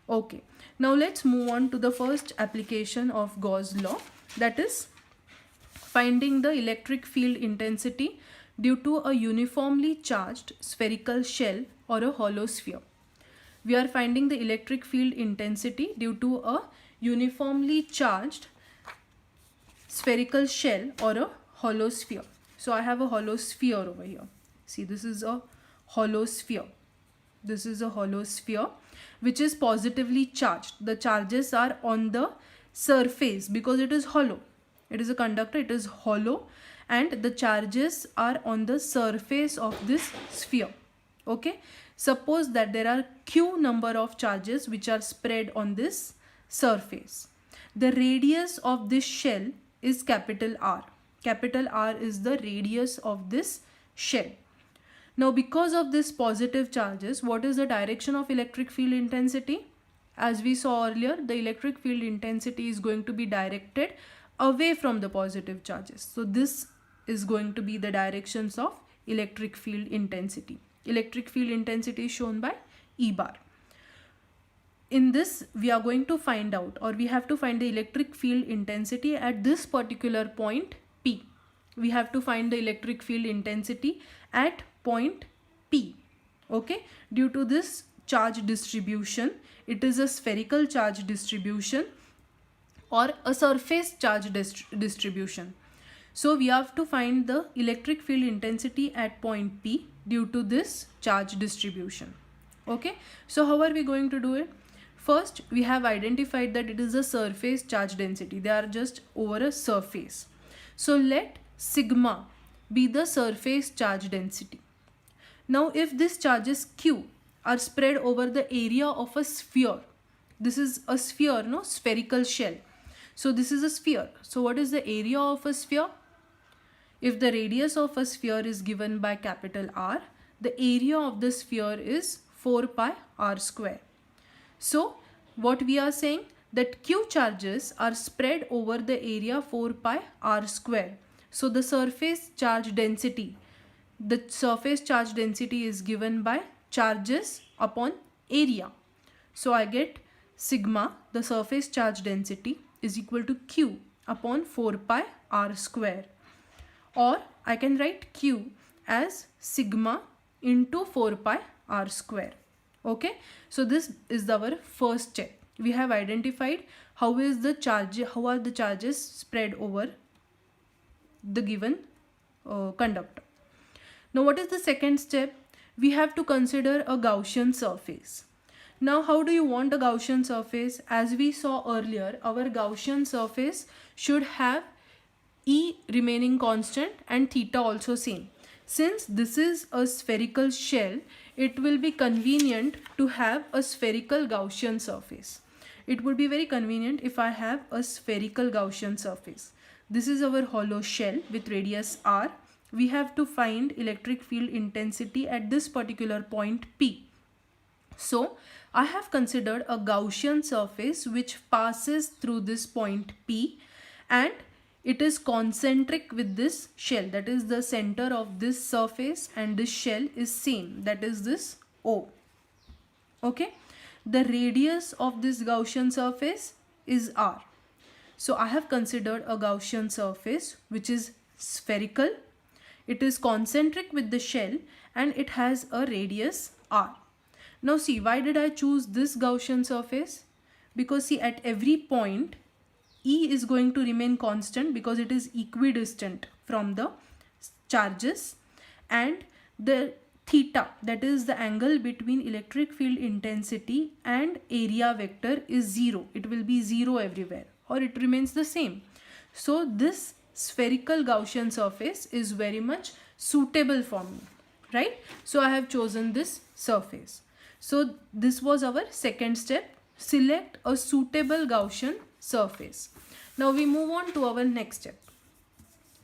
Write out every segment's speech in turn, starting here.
Okay, now let's move on to the first application of Gauss law, that is finding the electric field intensity due to a uniformly charged spherical shell or a hollow sphere. We are finding the electric field intensity due to a uniformly charged spherical shell or a hollow sphere. So I have a hollow sphere over here. See, this is a hollow sphere. This is a hollow sphere which is positively charged. The charges are on the surface because it is hollow. It is a conductor, it is hollow, and the charges are on the surface of this sphere. Okay, suppose that there are q number of charges which are spread on this surface. The radius of this shell is capital R. Capital R is the radius of this shell. Now, because of this positive charges, what is the direction of electric field intensity? As we saw earlier, the electric field intensity is going to be directed away from the positive charges. So this is going to be the directions of electric field intensity. Electric field intensity is shown by E bar. In this, we are going to find out, or we have to find the electric field intensity at this particular point P. We have to find the electric field intensity at point P. Okay, due to this charge distribution, it is a spherical charge distribution or a surface charge distribution. So we have to find the electric field intensity at point P due to this charge distribution. Okay, so how are we going to do it? First, we have identified that it is a surface charge density. They are just over a surface. So let sigma be the surface charge density. Now, if these charges Q are spread over the area of a sphere, this is a sphere, no, spherical shell. So this is a sphere. So what is the area of a sphere? If the radius of a sphere is given by capital R, the area of the sphere is 4 pi r square. So what we are saying, that Q charges are spread over the area 4 pi r square. So the surface charge density is given by charges upon area. So I get sigma, the surface charge density, is equal to Q upon 4 pi r square. Or I can write Q as sigma into 4 pi r square. Okay, so this is our first step. We have identified how are the charges spread over the given conductor. Now what is the second step? We have to consider a Gaussian surface. Now how do you want a Gaussian surface? As we saw earlier, our Gaussian surface should have E remaining constant and theta also same. Since this is a spherical shell, it will be convenient to have a spherical Gaussian surface. It would be very convenient if I have a spherical Gaussian surface. This is our hollow shell with radius R. We have to find electric field intensity at this particular point P. So I have considered a Gaussian surface which passes through this point P, and it is concentric with this shell, that is the center of this surface, and this shell is same, that is this O. Okay, the radius of this Gaussian surface is R. So I have considered a Gaussian surface which is spherical, it is concentric with the shell, and it has a radius R. Now see, why did I choose this Gaussian surface? Because see, at every point E is going to remain constant because it is equidistant from the charges, and the theta, that is the angle between electric field intensity and area vector, is 0. It will be 0 everywhere, or it remains the same. So this spherical Gaussian surface is very much suitable for me, right? So I have chosen this surface. So this was our second step. Select a suitable Gaussian surface. Now we move on to our next step.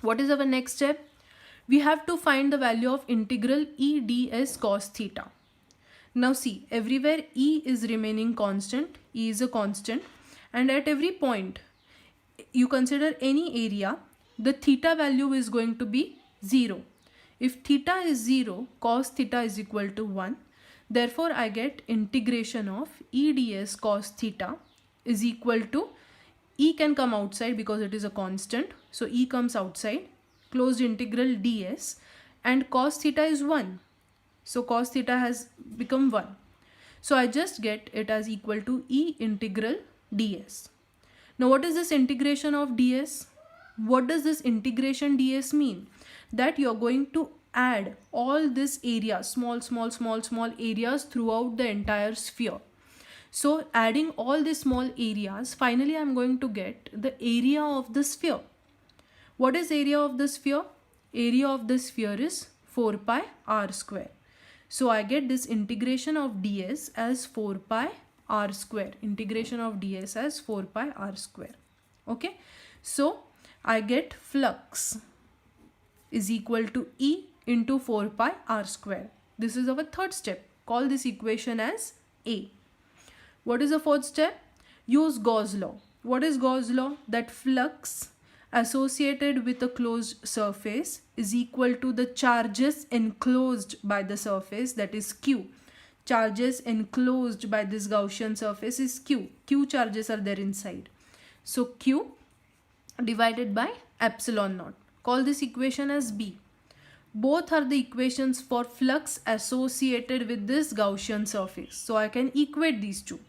What is our next step? We have to find the value of integral E ds cos theta. Now see, everywhere E is remaining constant, E is a constant, and at every point you consider any area, the theta value is going to be 0. If theta is 0, cos theta is equal to 1. Therefore, I get integration of E ds cos theta is equal to, E can come outside because it is a constant. So E comes outside, closed integral ds, and cos theta is 1. So cos theta has become 1. So I just get it as equal to E integral ds. Now what is this integration of ds? What does this integration ds mean? That you're going to add all this area, small areas throughout the entire sphere. So adding all these small areas, finally I'm going to get the area of the sphere. What is area of the sphere? Area of the sphere is 4 pi r square. So I get this integration of ds as 4 pi r square. Integration of ds as 4 pi r square. Okay. So I get flux is equal to E into 4 pi r square. This is our third step. Call this equation as A. What is the fourth step? Use Gauss law. What is Gauss law? That flux associated with a closed surface is equal to the charges enclosed by the surface, that is Q. Charges enclosed by this Gaussian surface is Q. Q charges are there inside. So Q divided by epsilon naught. Call this equation as B. Both are the equations for flux associated with this Gaussian surface. So I can equate these two.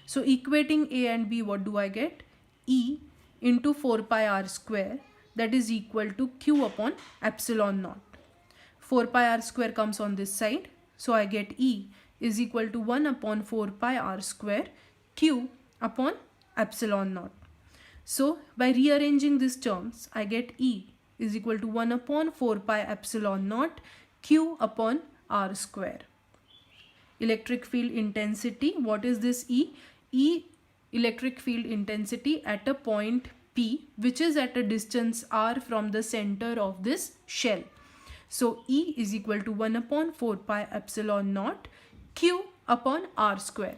So equating A and B, what do I get? E into 4 pi r square, that is equal to Q upon epsilon naught. 4 pi r square comes on this side. So I get E is equal to 1 upon 4 pi r square Q upon epsilon naught. So by rearranging these terms, I get E is equal to 1 upon 4 pi epsilon naught Q upon r square. Electric field intensity, what is this E? E electric field intensity at a point P, which is at a distance r from the center of this shell. So E is equal to 1 upon 4 pi epsilon naught Q upon r square.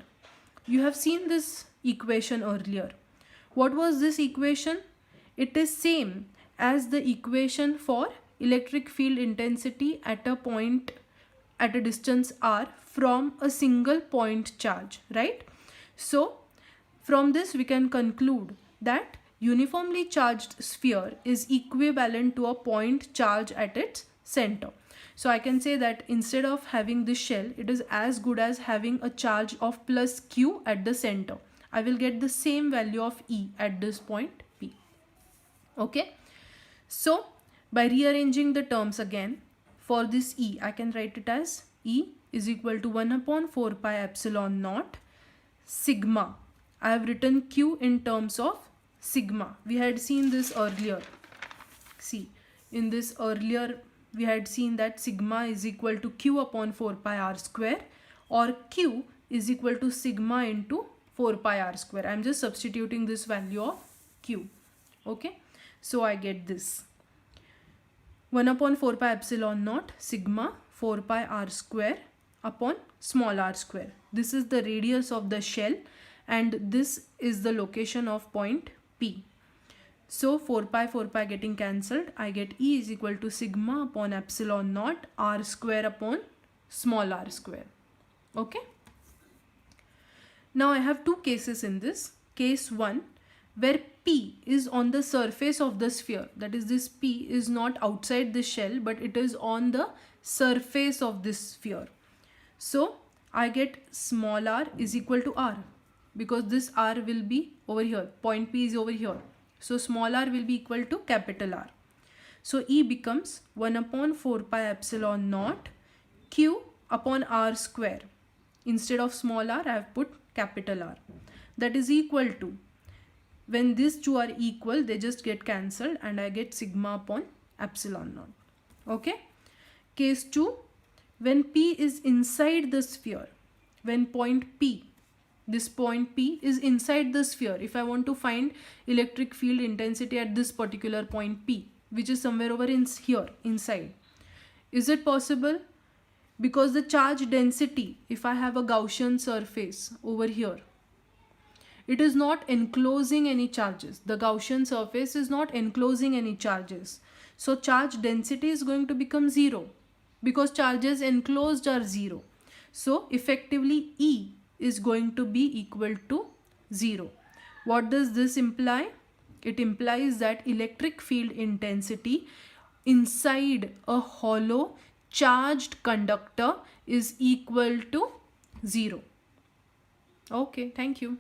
You have seen this equation earlier. What was this equation? It is same as the equation for electric field intensity at a point at a distance r from a single point charge, right? So from this we can conclude that uniformly charged sphere is equivalent to a point charge at its center. So I can say that instead of having this shell, it is as good as having a charge of plus Q at the center. I will get the same value of E at this point P. Okay. So by rearranging the terms again, for this E, I can write it as E is equal to 1 upon 4 pi epsilon naught sigma. I have written Q in terms of sigma. We had seen this earlier. See, in this earlier, we had seen that sigma is equal to Q upon 4 pi r square, or Q is equal to sigma into 4 pi r square. I am just substituting this value of Q. Okay. So I get this 1 upon 4 pi epsilon naught sigma 4 pi r square upon small r square. This is the radius of the shell and this is the location of point P. So 4 pi getting cancelled. I get E is equal to sigma upon epsilon naught r square upon small r square. Okay. Now I have two cases in this. Case 1, where P is on the surface of the sphere. That is, this P is not outside the shell, but it is on the surface of this sphere. So I get small r is equal to r, because this r will be over here. Point P is over here. So small r will be equal to capital R. So E becomes 1 upon 4 pi epsilon naught Q upon r square. Instead of small r, I have put capital R. That is equal to, when these two are equal, they just get cancelled and I get sigma upon epsilon naught. Okay. Case 2, when P is inside the sphere, when point P, this point P is inside the sphere. If I want to find electric field intensity at this particular point P, which is somewhere over in here inside, is it possible? Because the charge density, if I have a Gaussian surface over here, it is not enclosing any charges. The Gaussian surface is not enclosing any charges. So charge density is going to become 0 because charges enclosed are 0. So effectively E is going to be equal to 0. What does this imply? It implies that electric field intensity inside a hollow charged conductor is equal to 0. Okay, thank you.